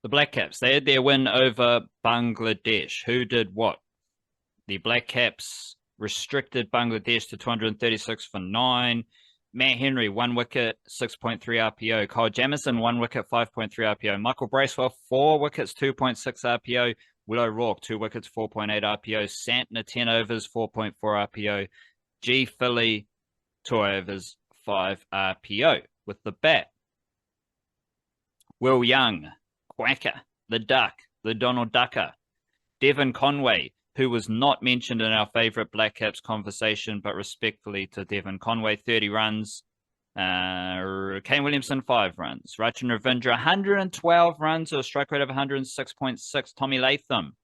The Blackcaps, they had their win over Bangladesh. Who did what? The Blackcaps restricted Bangladesh to 236 for 9. Matt Henry, 1 wicket, 6.3 RPO. Kyle Jamieson, 1 wicket, 5.3 RPO. Michael Bracewell, 4 wickets, 2.6 RPO. Will O'Rourke, 2 wickets, 4.8 RPO. Santner, 10 overs, 4.4 RPO. G. Philly, 2 overs, 5 RPO. With the bat, Will Young, Quacker, the Duck, the Donald Ducker. Devon Conway, who was not mentioned in our favourite Blackcaps conversation, but respectfully to Devon Conway, 30 runs. Kane Williamson, 5 runs. Rachin Ravindra, 112 runs, or a strike rate of 106.6. Tommy Latham,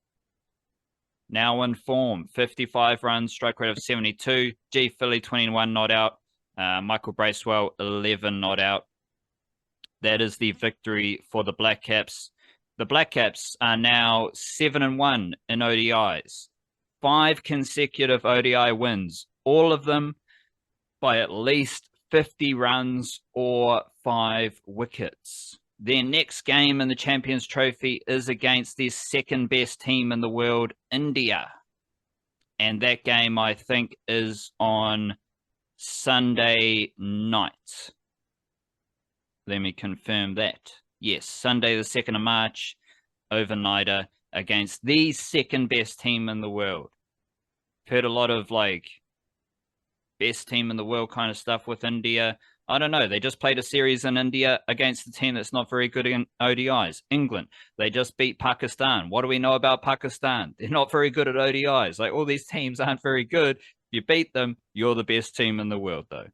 now in form, 55 runs, strike rate of 72. G. Philly, 21 not out. Michael Bracewell, 11 not out. That is the victory for the Blackcaps. The Blackcaps are now 7-1 in ODIs. 5 consecutive ODI wins, all of them by at least 50 runs or 5 wickets. Their next game in the Champions Trophy is against their second best team in the world, India. And that game, I think, is on Sunday night. Let me confirm that. Yes, Sunday the 2nd of March, overnighter against the second best team in the world. Heard a lot of like best team in the world kind of stuff with India. I don't know. They just played a series in India against a team that's not very good in ODIs. England, they just beat Pakistan. What do we know about Pakistan? They're not very good at ODIs. Like all these teams aren't very good. If you beat them, you're the best team in the world, though.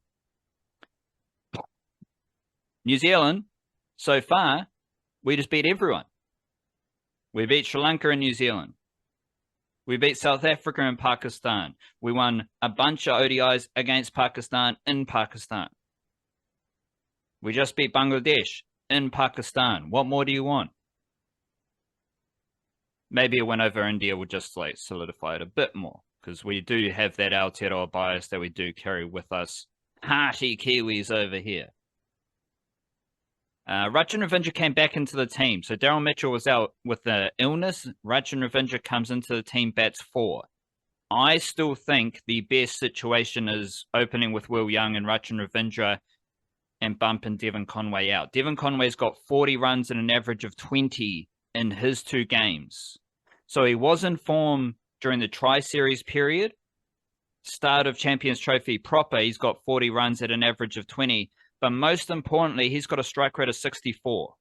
New Zealand, so far, we just beat everyone. We beat Sri Lanka and New Zealand. We beat South Africa and Pakistan. We won a bunch of ODIs against Pakistan in Pakistan. We just beat Bangladesh in Pakistan. What more do you want? Maybe a win over India would just like solidify it a bit more, because we do have that Aotearoa bias that we do carry with us. Hearty Kiwis over here. Rachin Ravindra came back into the team. So Daryl Mitchell was out with the illness. Rachin Ravindra comes into the team, bats 4. I still think the best situation is opening with Will Young and Rachin Ravindra and bumping Devon Conway out. Devon Conway's got 40 runs and an average of 20 in his 2 games. So he was in form during the Tri-Series period. Start of Champions Trophy proper, he's got 40 runs at an average of 20. But most importantly, he's got a strike rate of 64.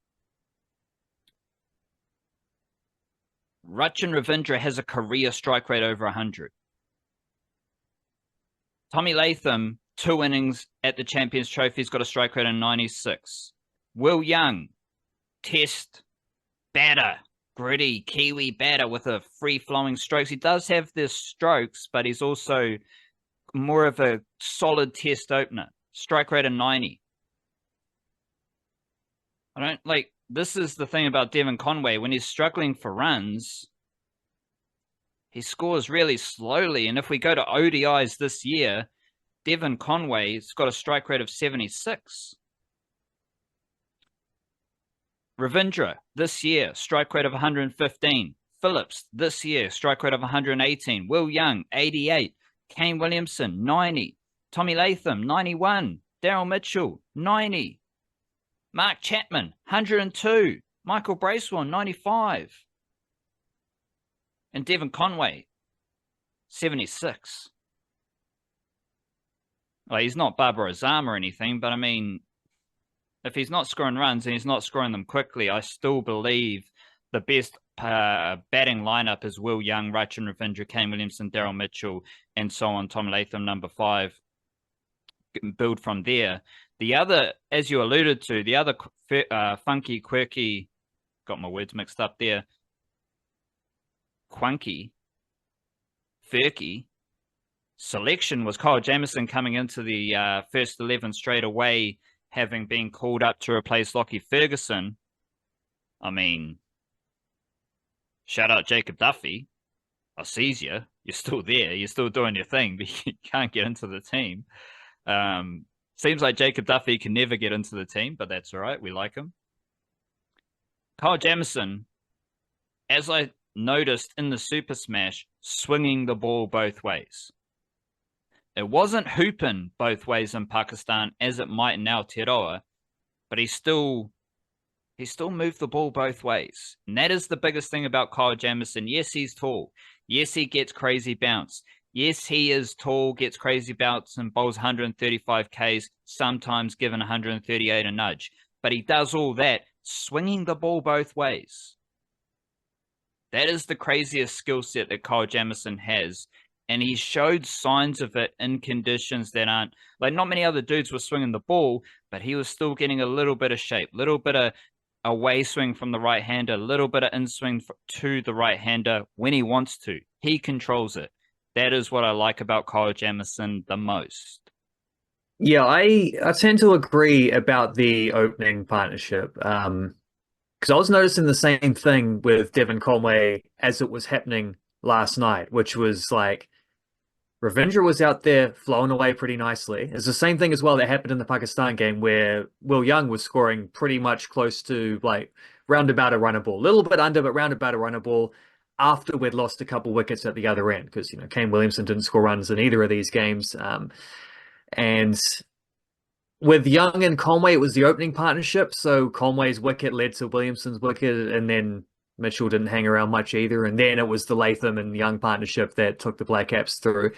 Rachin Ravindra has a career strike rate over 100. Tommy Latham, 2 innings at the Champions Trophy, he's got a strike rate of 96. Will Young, test batter, gritty Kiwi batter with a free-flowing strokes. He does have the strokes, but he's also more of a solid test opener. Strike rate of 90. I don't like, this is the thing about Devon Conway. When he's struggling for runs, he scores really slowly. And if we go to ODIs this year, Devon Conway's got a strike rate of 76. Ravindra this year, strike rate of 115. Phillips this year, strike rate of 118. Will Young, 88. Kane Williamson, 90. Tommy Latham, 91. Daryl Mitchell, 90. Mark Chapman, 102. Michael Bracewell, 95. And Devon Conway, 76. Well, he's not Barbara Azam or anything, but I mean, if he's not scoring runs and he's not scoring them quickly, I still believe the best batting lineup is Will Young, Rachin Ravindra, Kane Williamson, Daryl Mitchell, and so on. Tom Latham, number 5. Build from there. The other, as you alluded to, the other funky, quirky, got my words mixed up there, quunky, furky selection was Kyle Jamieson coming into the first 11 straight away, having been called up to replace Lockie Ferguson. I mean, shout out Jacob Duffy. I sees you. You're still there. You're still doing your thing, but you can't get into the team. Seems like Jacob Duffy can never get into the team, but that's all right. We like him. Kyle Jamieson, as I noticed in the Super Smash, swinging the ball both ways. It wasn't hooping both ways in Pakistan as it might in Aotearoa, but he still moved the ball both ways. And that is the biggest thing about Kyle Jamieson. Yes, he's tall. Yes, he gets crazy bounce. Yes, he is tall, gets crazy bounce and bowls 135 Ks, sometimes given 138 a nudge. But he does all that, swinging the ball both ways. That is the craziest skill set that Kyle Jamieson has. And he showed signs of it in conditions that aren't, like, not many other dudes were swinging the ball, but he was still getting a little bit of shape, a little bit of away swing from the right hander, a little bit of in swing to the right hander when he wants to. He controls it. That is what I like about Kyle Jamieson the most. Yeah, I tend to agree about the opening partnership. Because I was noticing the same thing with Devon Conway as it was happening last night, which was like Ravindra was out there flowing away pretty nicely. It's the same thing as well that happened in the Pakistan game where Will Young was scoring pretty much close to like roundabout a runner ball, a little bit under, but roundabout a runner ball after we'd lost a couple wickets at the other end because Kane Williamson didn't score runs in either of these games. And with Young and Conway, it was the opening partnership. So Conway's wicket led to Williamson's wicket, and then Mitchell didn't hang around much either. And then it was the Latham and Young partnership that took the Blackcaps through.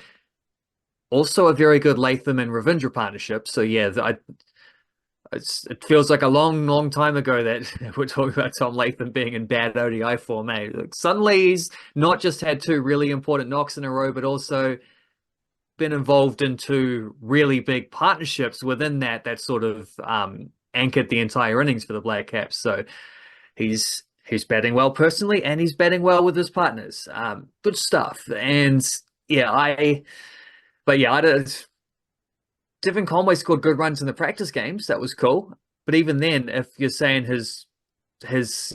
Also, a very good Latham and Ravindra partnership. So yeah, it feels like a long, long time ago that we're talking about Tom Latham being in bad ODI form. Eh? Like, suddenly he's not just had two really important knocks in a row, but also been involved in two really big partnerships within that sort of anchored the entire innings for the Blackcaps. So he's batting well personally, and he's batting well with his partners. Good stuff. And yeah, but yeah, Devon Conway scored good runs in the practice games. That was cool. But even then, if you're saying his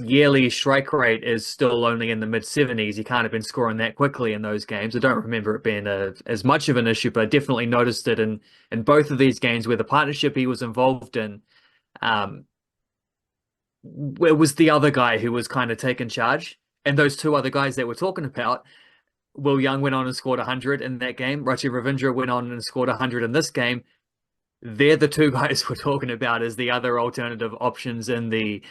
yearly strike rate is still only in the mid 70s, he can't have been scoring that quickly in those games. I don't remember it being as much of an issue, but I definitely noticed it in both of these games where the partnership he was involved in, it was the other guy who was kind of taking charge. And those two other guys that we're talking about, Will Young went on and scored 100 in that game. Rajiv Ravindra went on and scored 100 in this game. They're the two guys we're talking about as the other alternative options in the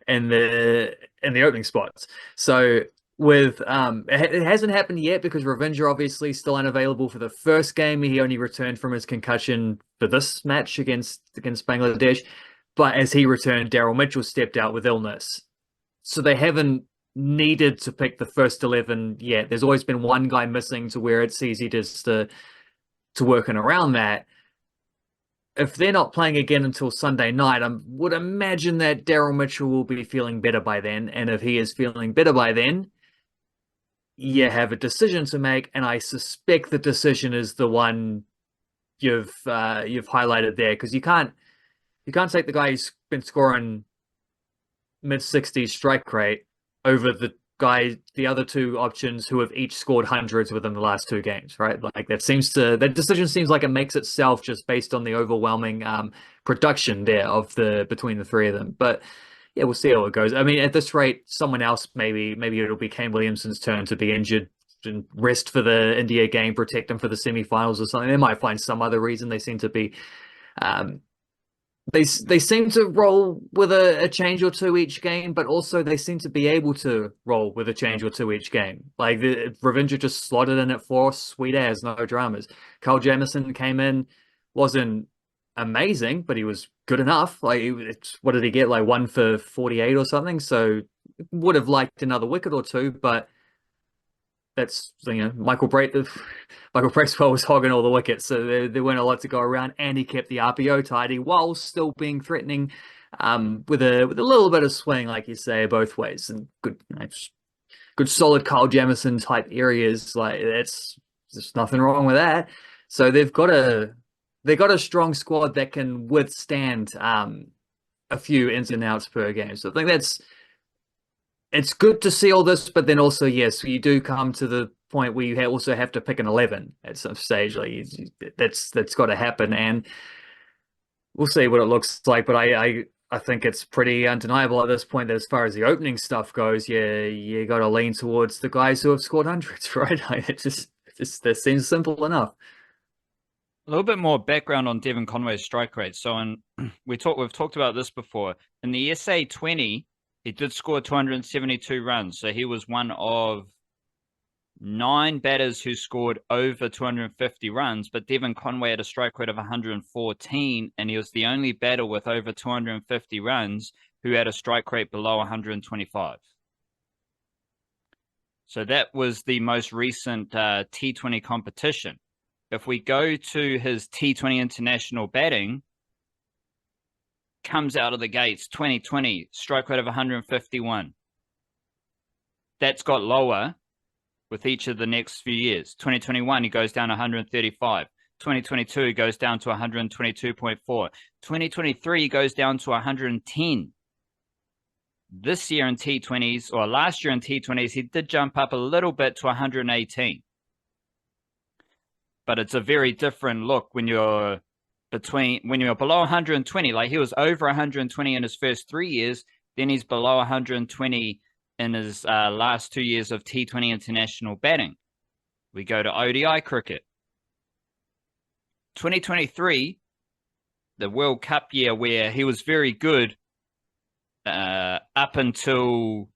opening spots. So with it hasn't happened yet because Ravindra obviously still unavailable for the first game. He only returned from his concussion for this match against Bangladesh. But as he returned, Daryl Mitchell stepped out with illness. So they haven't needed to pick the first 11 yet. There's always been one guy missing to where it's easy just to working around that. If they're not playing again until Sunday night, I would imagine that Daryl Mitchell will be feeling better by then. And if he is feeling better by then, you have a decision to make. And I suspect the decision is the one you've highlighted there, because you can't take the guy who's been scoring mid 60s strike rate over the other two options who have each scored hundreds within the last two games, right? Like that decision seems like it makes itself just based on the overwhelming production there between the three of them. But yeah, we'll see how it goes. I mean, at this rate, someone else maybe it'll be Kane Williamson's turn to be injured and rest for the India game, protect him for the semi-finals or something. They might find some other reason. They seem to be um, they seem to roll with a change or two each game, but also they seem to be able to roll with a change or two each game. Like Ravindra just slotted in at 4, sweet as, no dramas. Kyle Jamieson came in, wasn't amazing, but he was good enough. Like, what did he get? Like 1 for 48 or something. So would have liked another wicket or two, but that's Michael Bracewell was hogging all the wickets, so there weren't a lot to go around, and he kept the RPO tidy while still being threatening, with a little bit of swing, like you say, both ways, and good solid Kyle Jamieson type areas. Like there's nothing wrong with that. So they've got a strong squad that can withstand a few ins and outs per game. So I think it's good to see all this, but then also, yes, you do come to the point where you also have to pick an 11 at some stage. Like that's got to happen, and we'll see what it looks like. But I I think it's pretty undeniable at this point that as far as the opening stuff goes, you got to lean towards the guys who have scored hundreds, right? It just that seems simple enough. A little bit more background on Devon Conway's strike rate. So, we've talked about this before. In the SA20, he did score 272 runs. So he was one of 9 batters who scored over 250 runs. But Devon Conway had a strike rate of 114, and he was the only batter with over 250 runs who had a strike rate below 125. So that was the most recent T20 competition. If we go to his T20 international batting, comes out of the gates 2020, strike rate of 151. That's got lower with each of the next few years. 2021, he goes down 135. 2022, he goes down to 122.4. 2023, he goes down to 110. This year in T20s, or last year in T20s, he did jump up a little bit to 118. But it's a very different look when you're below 120. Like he was over 120 in his first 3 years, then he's below 120 in his last 2 years of T20 international batting. We go to ODI cricket. 2023, the World Cup year where he was very good up until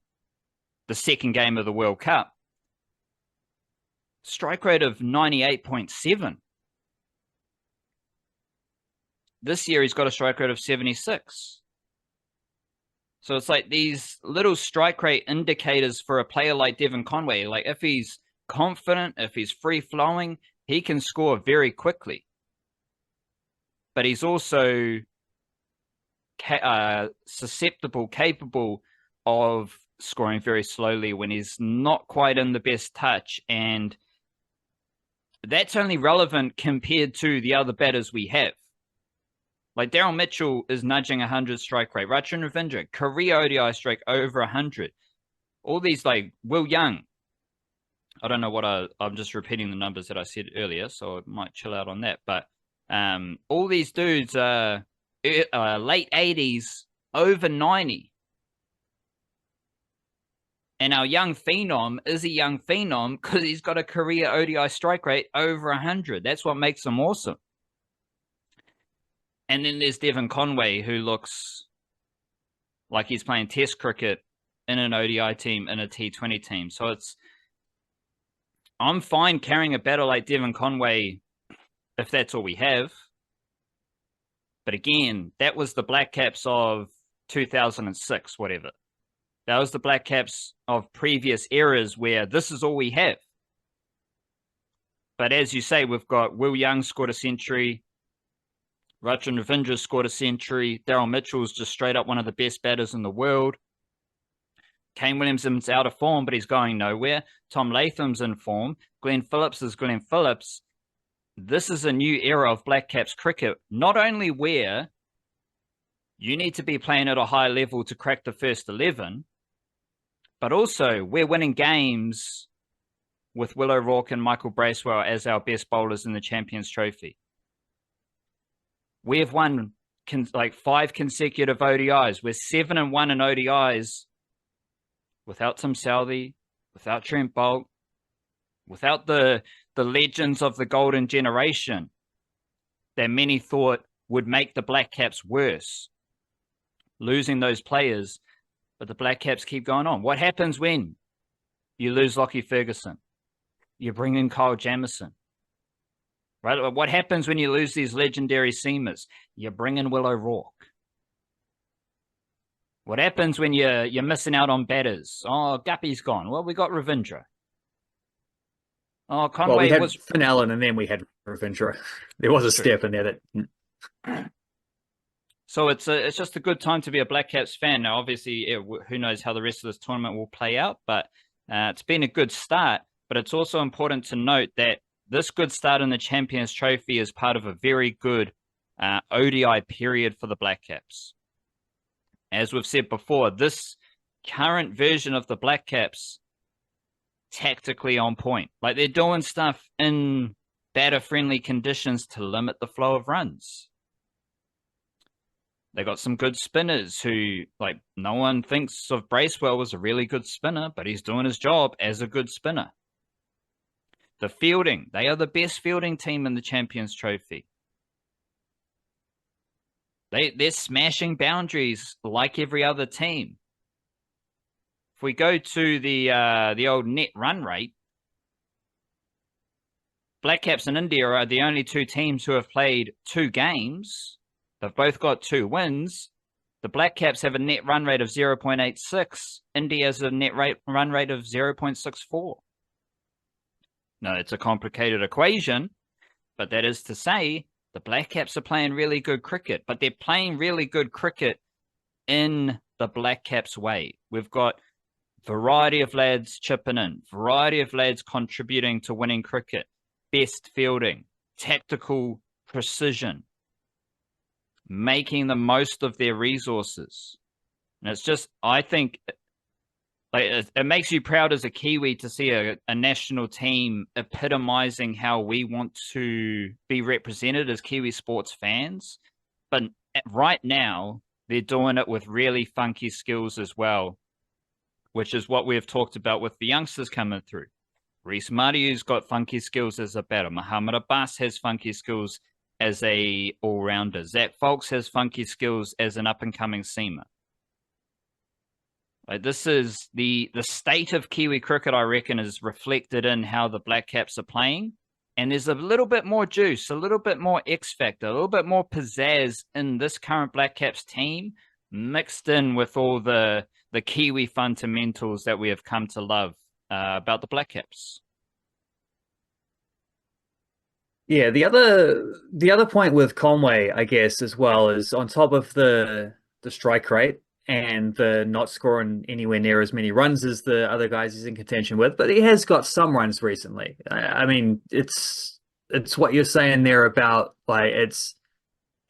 the second game of the World Cup. Strike rate of 98.7. This year, he's got a strike rate of 76. So it's like these little strike rate indicators for a player like Devon Conway. Like if he's confident, if he's free-flowing, he can score very quickly. But he's also capable of scoring very slowly when he's not quite in the best touch. And that's only relevant compared to the other batters we have. Like Daryl Mitchell is nudging 100 strike rate. Rachin Ravindra, career ODI strike over 100. All these like Will Young. I don't know what I'm just repeating the numbers that I said earlier, so I might chill out on that. But all these dudes are late 80s, over 90. And our young phenom is a young phenom because he's got a career ODI strike rate over 100. That's what makes him awesome. And then there's Devon Conway, who looks like he's playing Test cricket in an ODI team, in a T20 team. So I'm fine carrying a batter like Devon Conway if that's all we have. But again, that was the Blackcaps of 2006, whatever. That was the Blackcaps of previous eras where this is all we have. But as you say, we've got Will Young scored a century. Rachin Ravindra scored a century. Daryl Mitchell's just straight up one of the best batters in the world. Kane Williamson's out of form, but he's going nowhere. Tom Latham's in form. Glenn Phillips is Glenn Phillips. This is a new era of Blackcaps cricket, not only where you need to be playing at a high level to crack the first 11, but also we're winning games with Will O'Rourke and Michael Bracewell as our best bowlers in the Champions Trophy. We have won like 5 consecutive ODIs. We're 7-1 in ODIs without Tim Southey, without Trent Boult, without the legends of the golden generation that many thought would make the Blackcaps worse. Losing those players, but the Blackcaps keep going on. What happens when you lose Lockie Ferguson? You bring in Kyle Jamieson. Right? What happens when you lose these legendary seamers? You bring in Will O'Rourke. What happens when you're missing out on batters? Oh, Guppy's gone. Well, we got Ravindra. Oh, Conway Well, we had was Finn Allen and then we had Ravindra. There was a step in there that. So it's just a good time to be a Blackcaps fan. Now, obviously, who knows how the rest of this tournament will play out, but it's been a good start. But it's also important to note that this good start in the Champions Trophy is part of a very good ODI period for the Blackcaps. As we've said before, this current version of the Blackcaps, tactically on point. Like they're doing stuff in batter-friendly conditions to limit the flow of runs. They got some good spinners who, like, no one thinks of Bracewell as a really good spinner, but he's doing his job as a good spinner. The fielding, they are the best fielding team in the Champions Trophy. They're smashing boundaries like every other team. If we go to the old net run rate, Blackcaps and India are the only two teams who have played 2 games. They've both got 2 wins. The Blackcaps have a net run rate of 0.86. India has a net run rate of 0.64. Now, it's a complicated equation, but that is to say the Blackcaps are playing really good cricket, but they're playing really good cricket in the Blackcaps way. We've got variety of lads chipping in, variety of lads contributing to winning cricket, best fielding, tactical precision, making the most of their resources. And it's just, I think, like, it makes you proud as a Kiwi to see a national team epitomizing how we want to be represented as Kiwi sports fans. But right now, they're doing it with really funky skills as well, which is what we've talked about with the youngsters coming through. Reece Mariu's got funky skills as a batter. Muhammad Abbas has funky skills as a all-rounder. Zach Folks has funky skills as an up-and-coming seamer. Like, this is the state of Kiwi cricket, I reckon, is reflected in how the Blackcaps are playing. And there's a little bit more juice, a little bit more X factor, a little bit more pizzazz in this current Blackcaps team, mixed in with all the Kiwi fundamentals that we have come to love about the Blackcaps. Yeah, the other point with Conway, I guess, as well, is on top of the strike rate and the not scoring anywhere near as many runs as the other guys he's in contention with, but he has got some runs recently. I mean, it's what you're saying there about, like,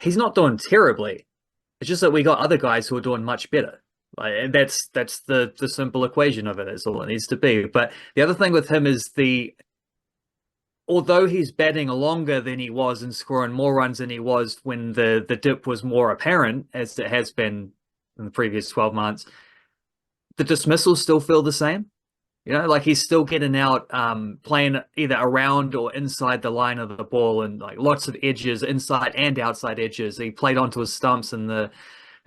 he's not doing terribly. It's just that we got other guys who are doing much better. Like, that's the simple equation of it. Is all it needs to be. But the other thing with him is although he's batting longer than he was and scoring more runs than he was when the dip was more apparent, as it has been in the previous 12 months, the dismissals still feel the same. You know, like, he's still getting out, playing either around or inside the line of the ball, and like lots of edges, inside and outside edges. He played onto his stumps in the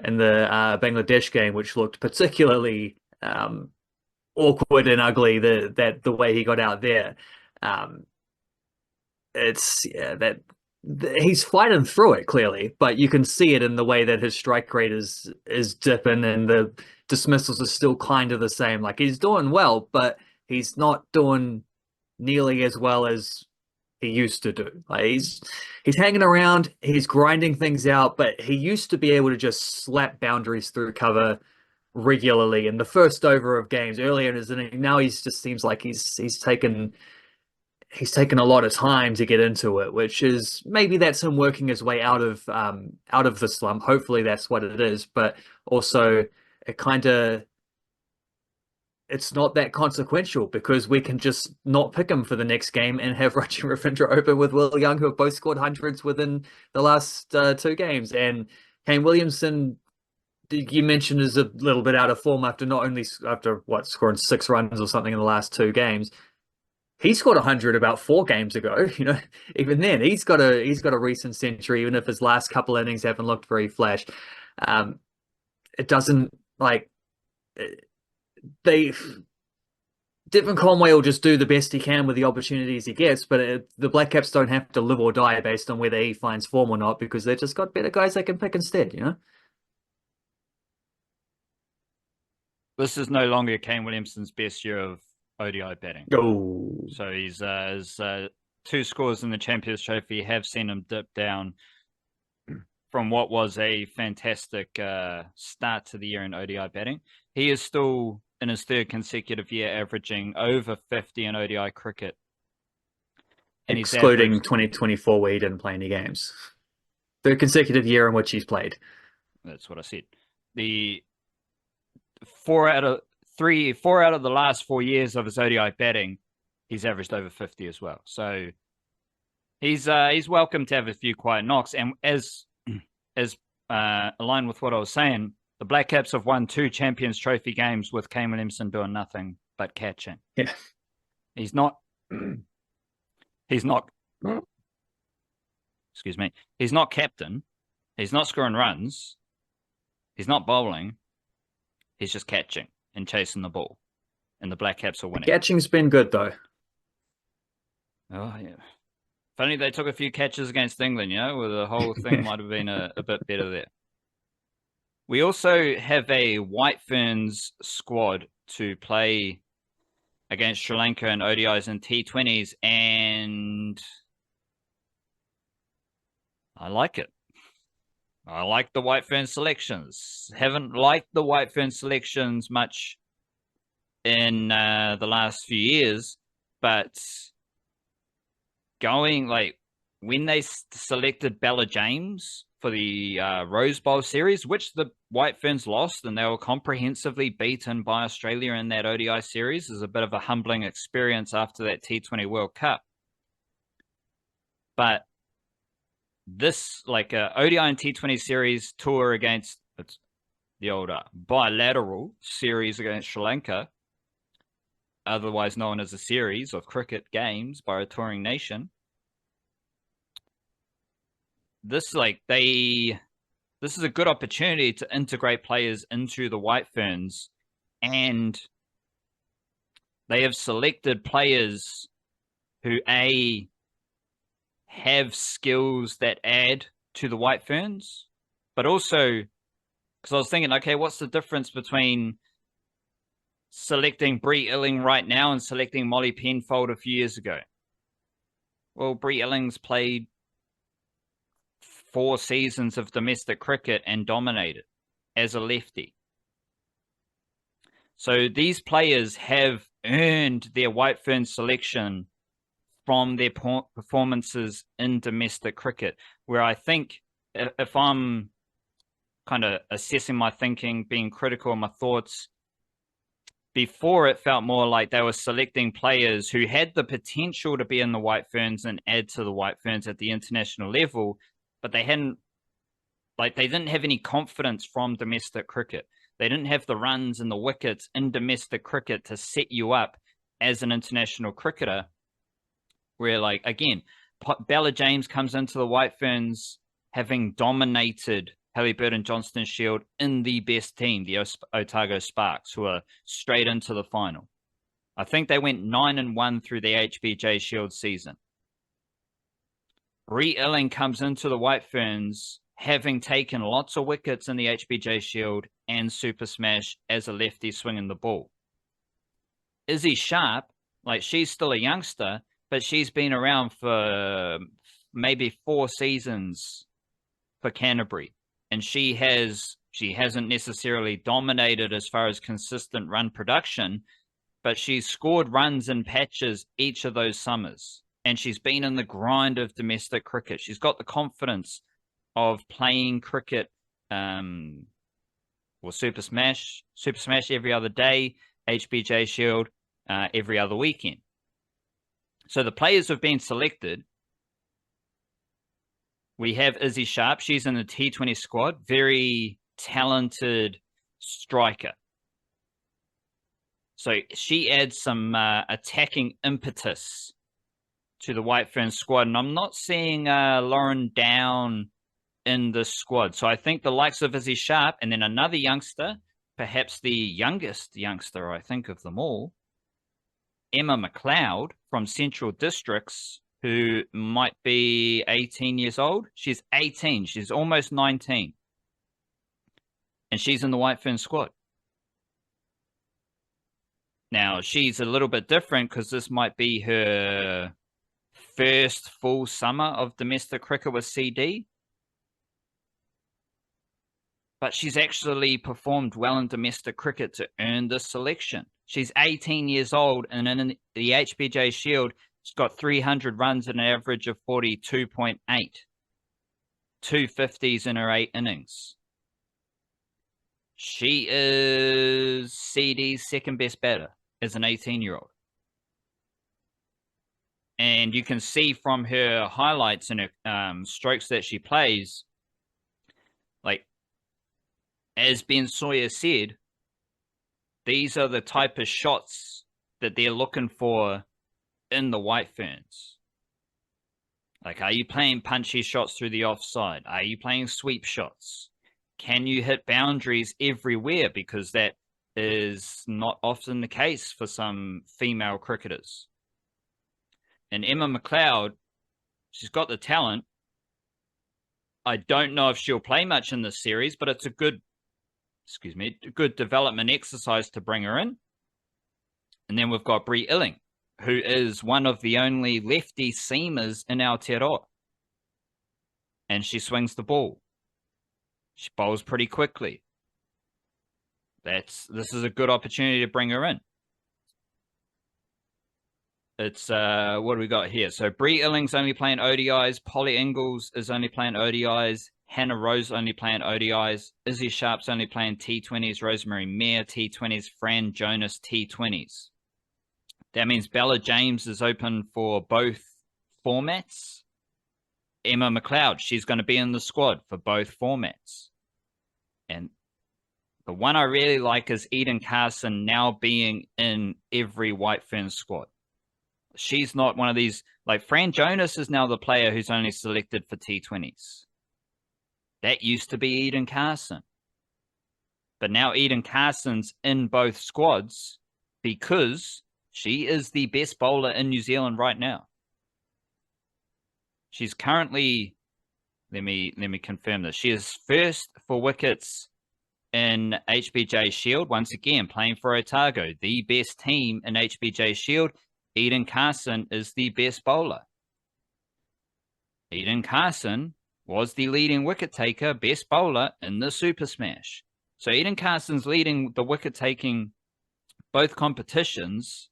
Bangladesh game, which looked particularly awkward and ugly. The way he got out there. He's fighting through it clearly, but you can see it in the way that his strike rate is dipping, and the dismissals are still kind of the same. Like, he's doing well, but he's not doing nearly as well as he used to do. Like, he's hanging around, he's grinding things out, but he used to be able to just slap boundaries through cover regularly in the first over of games earlier in his inning. Now he just seems like he's taken a lot of time to get into it, which is, maybe that's him working his way out of the slump. Hopefully that's what it is, but also it's not that consequential, because we can just not pick him for the next game and have Raji Ravindra open with Will Young, who have both scored hundreds within the last 2 games. And Kane Williamson, you mentioned, is a little bit out of form after scoring 6 runs or something in the last 2 games. He scored 100 about 4 games ago. You know, even then he's got a recent century, even if his last couple innings haven't looked very flash. It doesn't, like, Devon Conway will just do the best he can with the opportunities he gets, but the Blackcaps don't have to live or die based on whether he finds form or not, because they've just got better guys they can pick instead, you know? This is no longer Kane Williamson's best year of ODI batting. Oh. So his 2 scores in the Champions Trophy have seen him dip down from what was a fantastic start to the year in ODI batting. He is still in his 3rd consecutive year averaging over 50 in ODI cricket. And excluding 2024, where he didn't play any games. 3rd consecutive year in which he's played. That's what I said. The 4 out of the last 4 years of his ODI batting, he's averaged over 50 as well. So he's welcome to have a few quiet knocks. And as align with what I was saying. The Blackcaps have won 2 Champions Trophy games with Kane Williamson doing nothing but catching. Yeah. He's not. He's not. Excuse me. He's not captain. He's not scoring runs. He's not bowling. He's just catching and chasing the ball. And the Blackcaps are winning. Catching's been good, though. Oh, yeah. If only they took a few catches against England, where the whole thing might have been a bit better there. We also have a White Ferns squad to play against Sri Lanka in ODIs and T20s, and I like it. I like the White Ferns selections. Haven't liked the White Ferns selections much in the last few years, but going when they selected Bella James for the Rose Bowl series, which the White Ferns lost, and they were comprehensively beaten by Australia in that ODI series, is a bit of a humbling experience after that T20 World Cup. But this, ODI and T20 series tour against the older bilateral series against Sri Lanka, otherwise known as a series of cricket games by a touring nation. This is a good opportunity to integrate players into the White Ferns, and they have selected players who have skills that add to the White Ferns, but also because I was thinking, okay, what's the difference between selecting Bree Illing right now and selecting Molly Penfold a few years ago? Well, Bree Illing's played 4 seasons of domestic cricket and dominated as a lefty. So these players have earned their White Ferns selection from their performances in domestic cricket, where I think if I'm kind of assessing my thinking, being critical of my thoughts, before it felt more like they were selecting players who had the potential to be in the White Ferns and add to the White Ferns at the international level, but they didn't have any confidence from domestic cricket. They didn't have the runs and the wickets in domestic cricket to set you up as an international cricketer. Where, again, Bella James comes into the White Ferns having dominated Halliburton Johnston Shield in the best team, the Otago Sparks, who are straight into the final. I think they went 9-1 through the HBJ Shield season. Bree Illing comes into the White Ferns having taken lots of wickets in the HBJ Shield and Super Smash as a lefty swinging the ball. Izzy Sharp, she's still a youngster, but she's been around for maybe 4 seasons for Canterbury. And she hasn't necessarily dominated as far as consistent run production, but she's scored runs in patches each of those summers. And she's been in the grind of domestic cricket. She's got the confidence of playing cricket, Super Smash every other day, HBJ Shield every other weekend. So the players have been selected. We have Izzy Sharp. She's in the T20 squad. Very talented striker. So she adds some attacking impetus to the White Ferns squad. And I'm not seeing Lauren Down in this squad. So I think the likes of Izzy Sharp and then another youngster, perhaps the youngest youngster, I think, of them all, Emma McLeod from Central Districts, who might be 18 years old. She's 18. She's almost 19. And she's in the White Ferns squad. Now, she's a little bit different because this might be her first full summer of domestic cricket with CD. But she's actually performed well in domestic cricket to earn this selection. She's 18 years old, and in the HBJ Shield, she's got 300 runs at an average of 42.8. 250s in her 8 innings. She is CD's second best batter as an 18-year-old. And you can see from her highlights and her strokes that she plays, as Ben Sawyer said, these are the type of shots that they're looking for in the White Ferns. Like, are you playing punchy shots through the offside? Are you playing sweep shots? Can you hit boundaries everywhere? Because that is not often the case for some female cricketers. And Emma McLeod, she's got the talent. I don't know if she'll play much in this series, but it's a good development exercise to bring her in. And then we've got Brie Illing, who is one of the only lefty seamers in Aotearoa. And she swings the ball. She bowls pretty quickly. This is a good opportunity to bring her in. It's what do we got here? So Brie Illing's only playing ODIs. Polly Ingalls is only playing ODIs. Hannah Rose only playing ODIs. Izzy Sharp's only playing T20s. Rosemary Mayer T20s. Fran Jonas T20s. That means Bella James is open for both formats. Emma McLeod, she's going to be in the squad for both formats. And the one I really like is Eden Carson now being in every White Ferns squad. She's not one of these, like Fran Jonas is now the player who's only selected for T20s. That used to be Eden Carson. But now Eden Carson's in both squads because she is the best bowler in New Zealand right now. She's currently, let me confirm this. She is first for wickets in HBJ Shield. Once again, playing for Otago, the best team in HBJ Shield. Eden Carson is the best bowler. Eden Carson was the leading wicket taker, best bowler in the Super Smash. So Eden Carson's leading the wicket taking both competitions,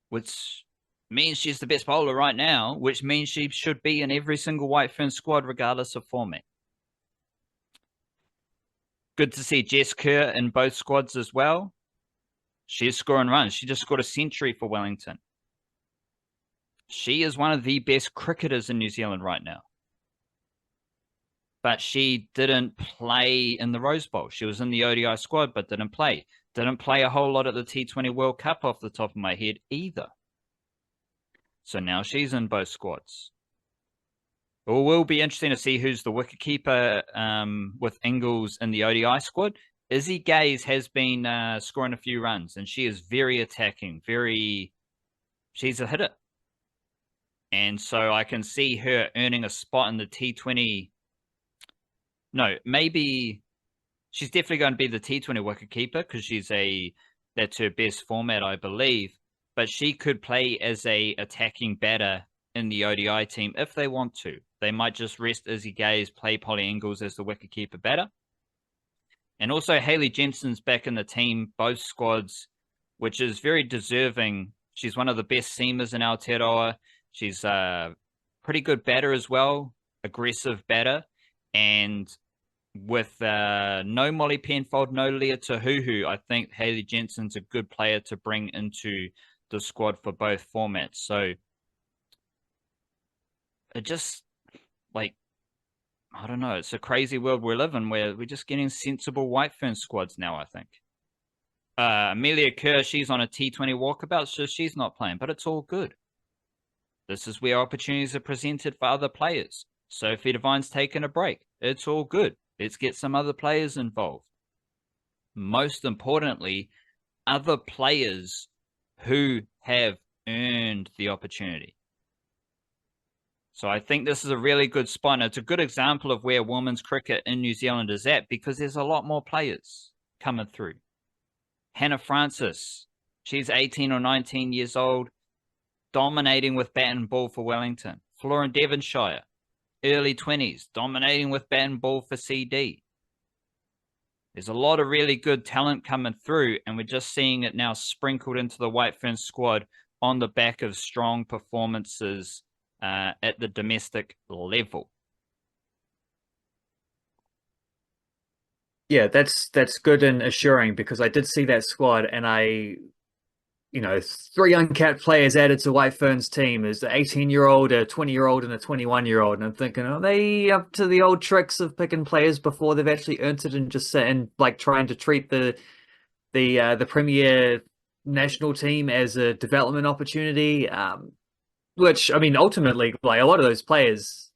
which means she's the best bowler right now, which means she should be in every single White Fern squad regardless of format. Good to see Jess Kerr in both squads as well. She's scoring runs. She just scored a century for Wellington. She is one of the best cricketers in New Zealand right now. But she didn't play in the Rose Bowl. She was in the ODI squad, but didn't play. Didn't play a whole lot at the T20 World Cup off the top of my head either. So now she's in both squads. It will be interesting to see who's the wicketkeeper with Ingalls in the ODI squad. Izzy Gaze has been scoring a few runs, and she is very attacking. She's a hitter. And so I can see her earning a spot in the T20. No, maybe she's definitely going to be the T20 wicketkeeper because that's her best format, I believe. But she could play as a attacking batter in the ODI team if they want to. They might just rest Izzy Gaze, play Polly Ingalls as the wicketkeeper batter. And also Hayley Jensen's back in the team, both squads, which is very deserving. She's one of the best seamers in Aotearoa. She's a pretty good batter as well, aggressive batter. And with no Molly Penfold, no Leah Tahuhu, I think Hayley Jensen's a good player to bring into the squad for both formats. So it just, like, I don't know. It's a crazy world we live in where we're just getting sensible White Fern squads now, I think. Amelia Kerr, she's on a T20 walkabout, so she's not playing, but it's all good. This is where opportunities are presented for other players. Sophie Devine's taken a break. It's all good. Let's get some other players involved. Most importantly, other players who have earned the opportunity. So I think this is a really good spot. And it's a good example of where women's cricket in New Zealand is at because there's a lot more players coming through. Hannah Francis, she's 18 or 19 years old, dominating with bat and ball for Wellington. Flora Devonshire, early 20s, dominating with bat and ball for CD. There's a lot of really good talent coming through, and we're just seeing it now sprinkled into the White Ferns squad on the back of strong performances at the domestic level. Yeah, that's good and assuring because I did see that squad and I three uncapped players added to White Ferns team. There's an 18-year-old, a 20-year-old, and a 21-year-old. And I'm thinking, are they up to the old tricks of picking players before they've actually earned it and just sitting like trying to treat the premier national team as a development opportunity? Which I mean, ultimately, like a lot of those players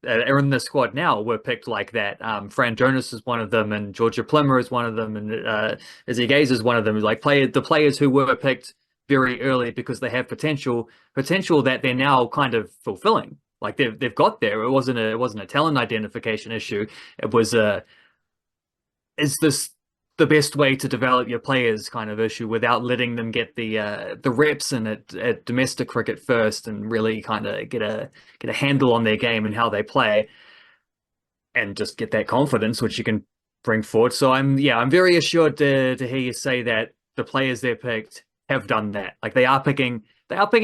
are in the squad now were picked like that. Fran Jonas is one of them, and Georgia Plimmer is one of them, and Izzy Gaze is one of them. Like the players who were picked very early because they have potential that they're now kind of fulfilling. Like they've got there. It wasn't a talent identification issue. It was is this the best way to develop your players kind of issue without letting them get the reps in at domestic cricket first and really kind of get a handle on their game and how they play and just get that confidence which you can bring forward. So I'm very assured to hear you say that the players they picked have done that. Like they are picking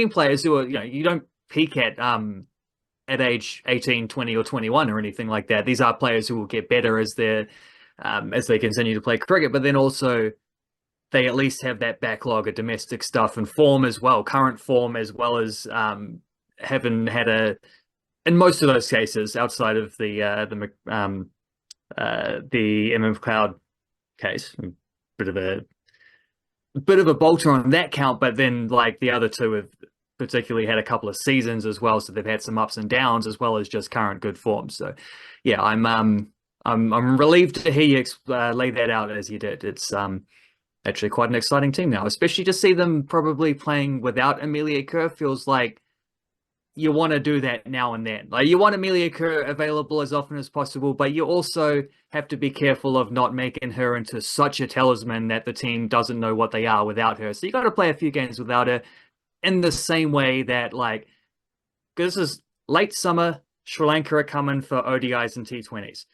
players who are, you don't peak at age 18, 20 or 21 or anything like that. These are players who will get better as they continue to play cricket, but then also they at least have that backlog of domestic stuff and form as well, current form as well as having had in most of those cases outside of the MM Cloud case, bit of a bolter on that count, but then like the other two have particularly had a couple of seasons as well, so they've had some ups and downs as well as just current good form. So yeah, I'm relieved to hear you lay that out as you did. It's actually quite an exciting team now, especially to see them probably playing without Amelia Kerr feels like you want to do that now and then. Like you want Amelia Kerr available as often as possible, but you also have to be careful of not making her into such a talisman that the team doesn't know what they are without her. So you got to play a few games without her in the same way that like, because this is late summer, Sri Lanka are coming for ODIs and T20s.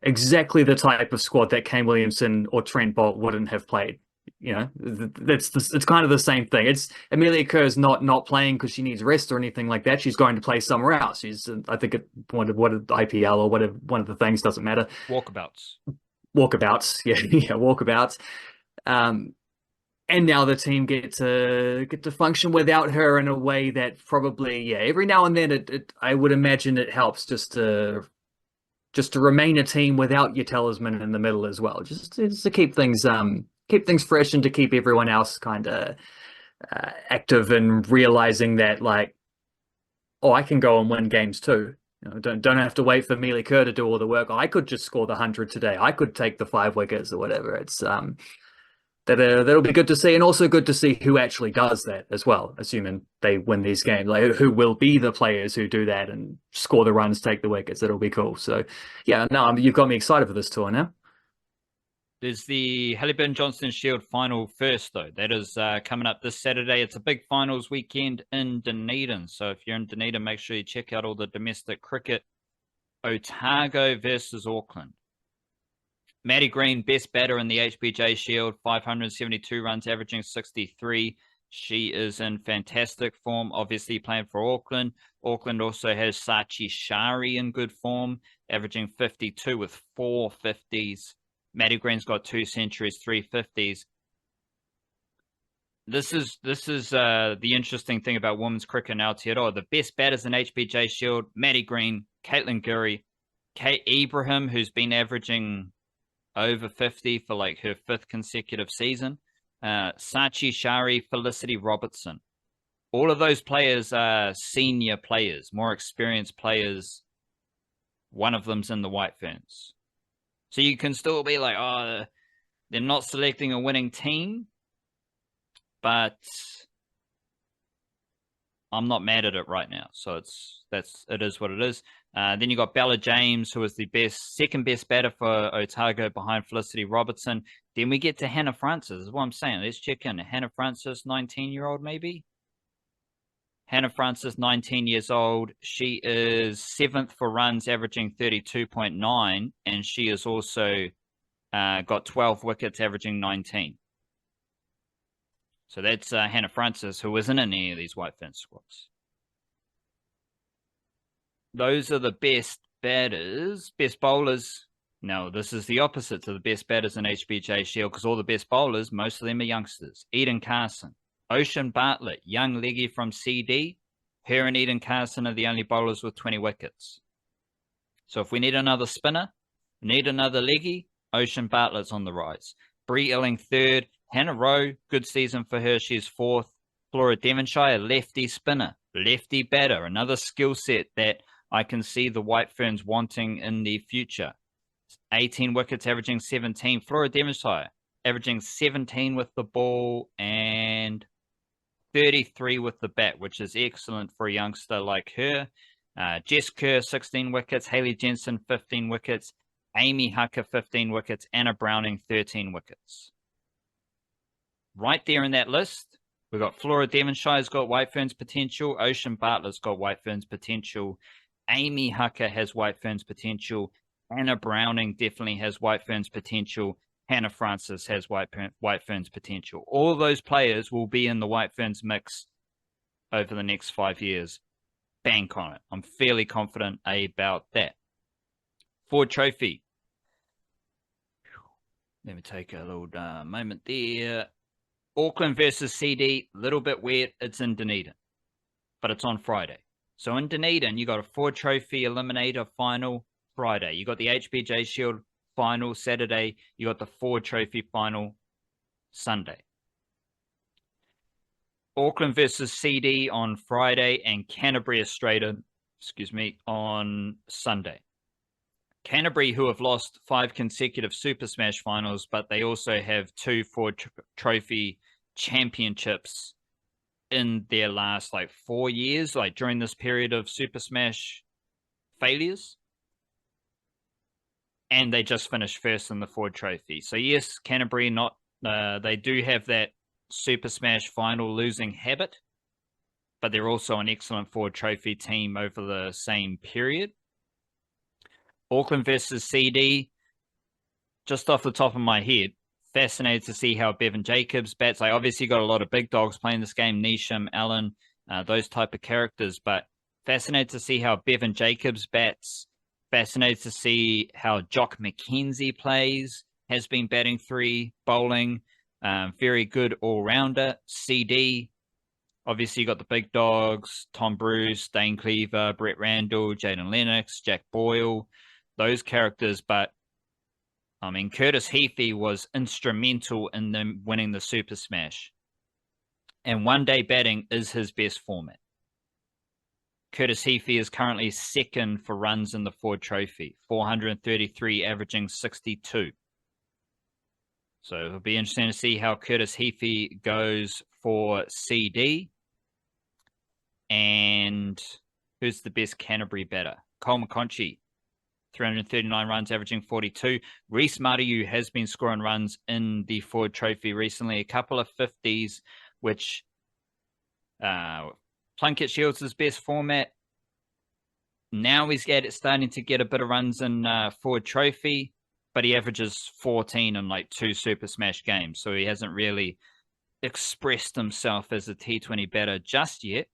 Exactly the type of squad that Kane Williamson or Trent Bolt wouldn't have played. It's kind of the same thing. It's Amelia Kerr's not playing because she needs rest or anything like that. She's going to play somewhere else. She's I think one of IPL or whatever, one of the things, doesn't matter. Walkabouts. Yeah, yeah, walkabouts. And now the team get to function without her in a way that probably, yeah, every now and then I would imagine it helps just to remain a team without your talisman in the middle as well, just to keep things fresh and to keep everyone else kind of active and realizing that like, oh, I can go and win games too. Don't have to wait for Amelia Kerr to do all the work. I could just score the 100 today. I could take the 5 wickets or whatever. It's that'll be good to see, and also good to see who actually does that as well, assuming they win these games. Like who will be the players who do that and score the runs, take the wickets. That'll be cool. So yeah, no, you've got me excited for this tour now. There's the Halliburton-Johnston Shield final first, though. That is coming up this Saturday. It's a big finals weekend in Dunedin. So if you're in Dunedin, make sure you check out all the domestic cricket. Otago versus Auckland. Maddie Green, best batter in the HBJ Shield, 572 runs, averaging 63. She is in fantastic form, obviously playing for Auckland. Auckland also has Sachi Shari in good form, averaging 52 with 4 50s. Maddie Green's got 2 centuries, 3 50s. This is the interesting thing about women's cricket in Aotearoa. The best batters in HBJ Shield, Maddie Green, Caitlin Gurry, Kate Ibrahim, who's been averaging over 50 for like her 5th consecutive season. Sachi Shari, Felicity Robertson. All of those players are senior players, more experienced players. One of them's in the White Ferns. So you can still be like, oh, they're not selecting a winning team, but I'm not mad at it right now. So it is what it is. Then you got Bella James, who is the second best batter for Otago behind Felicity Robertson. Then we get to Hannah Francis, is what I'm saying. Let's check in. Hannah Francis, 19-year-old maybe? Hannah Francis, 19 years old. She is 7th for runs, averaging 32.9. And she has also got 12 wickets, averaging 19. So that's Hannah Francis, who isn't in any of these White Ferns squads. Those are the best batters. Best bowlers. No, this is the opposite to the best batters in HBJ Shield because all the best bowlers, most of them are youngsters. Eden Carson, Ocean Bartlett, young leggy from CD. Her and Eden Carson are the only bowlers with 20 wickets. So if we need another spinner, need another leggy, Ocean Bartlett's on the rise. Bree Illing third. Hannah Rowe, good season for her. She's fourth. Flora Devonshire, lefty spinner, lefty batter. Another skill set that I can see the White Ferns wanting in the future. 18 wickets, averaging 17. Flora Devonshire, averaging 17 with the ball and 33 with the bat, which is excellent for a youngster like her. Jess Kerr, 16 wickets. Hayley Jensen, 15 wickets. Amy Hucker, 15 wickets. Anna Browning, 13 wickets. Right there in that list, we've got Flora Devonshire's got White Ferns potential. Ocean Bartlett's got White Ferns potential. Amy Hucker has White Ferns potential. Anna Browning definitely has White Ferns potential. Hannah Francis has White Ferns potential. All those players will be in the White Ferns mix over the next 5 years. Bank on it. I'm fairly confident about that. Ford Trophy. Let me take a little moment there. Auckland versus CD, little bit weird. It's in Dunedin, but it's on Friday. So in Dunedin, you got a Ford Trophy Eliminator final Friday. You got the HBJ Shield final Saturday. You got the Ford Trophy final Sunday. Auckland versus CD on Friday and Canterbury Australia, on Sunday. Canterbury, who have lost 5 consecutive Super Smash finals, but they also have 2 Ford Trophy championships in their last 4 years, during this period of Super Smash failures. And they just finished first in the Ford Trophy. So yes, Canterbury they do have that Super Smash final losing habit, but they're also an excellent Ford Trophy team over the same period. Auckland versus CD, just off the top of my head, fascinated to see how Bevan Jacobs bats. I obviously got a lot of big dogs playing this game, Neesham, Allen, those type of characters, but fascinated to see how Bevan Jacobs bats. Fascinated to see how Jock McKenzie plays, has been batting 3, bowling, very good all-rounder. CD, obviously you got the big dogs, Tom Bruce, Dane Cleaver, Brett Randall, Jaden Lennox, Jack Boyle, those characters, but Curtis Heafy was instrumental in them winning the Super Smash. And one-day batting is his best format. Curtis Heafy is currently second for runs in the Ford Trophy, 433, averaging 62. So it'll be interesting to see how Curtis Heafy goes for CD. And who's the best Canterbury batter? Cole McConchie, 339 runs, averaging 42. Reece Matayu has been scoring runs in the Ford Trophy recently. A couple of 50s, which Plunkett Shields' his best format. Now he's starting to get a bit of runs in Ford Trophy, but he averages 14 in 2 Super Smash games. So he hasn't really expressed himself as a T20 batter just yet.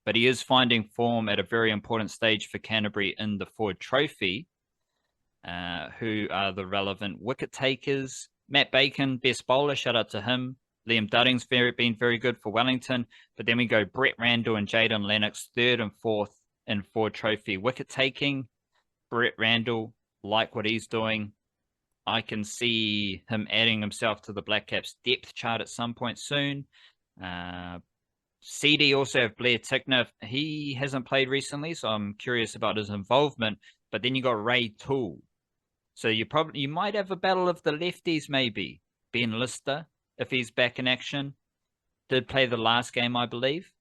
But he is finding form at a very important stage for Canterbury in the Ford Trophy, who are the relevant wicket takers. Matt Bacon, best bowler, shout out to him. Liam Dudding's been very good for Wellington. But then we go Brett Randall and Jaden Lennox, 3rd and 4th in Ford Trophy wicket taking. Brett Randall, like what he's doing. I can see him adding himself to the Blackcaps depth chart at some point soon. CD also have Blair Tickner. He hasn't played recently, so I'm curious about his involvement. But then you got Ray Toole. So you might have a battle of the lefties maybe. Ben Lister, if he's back in action. Did play the last game, I believe.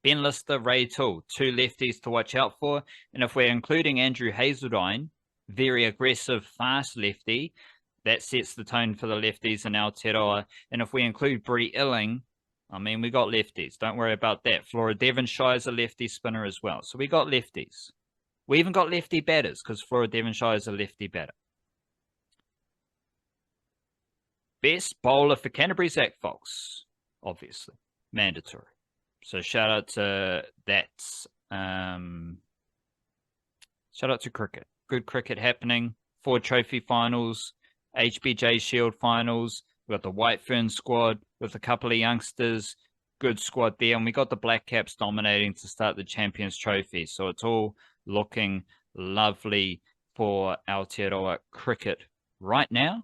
Ben Lister, Ray Toole, 2 lefties to watch out for. And if we're including Andrew Hazeldine, very aggressive, fast lefty, that sets the tone for the lefties in Aotearoa. And if we include Bree Illing, we got lefties. Don't worry about that. Flora Devonshire's a lefty spinner as well. So we got lefties. We even got lefty batters because Flora Devonshire is a lefty batter. Best bowler for Canterbury, Zach Fox, obviously. Mandatory. So shout out to that. Shout out to cricket. Good cricket happening. Ford Trophy finals, HBJ Shield finals. We've got the White Ferns squad. with a couple of youngsters, good squad there. And we got the Blackcaps dominating to start the Champions Trophy. So it's all looking lovely for Aotearoa cricket right now.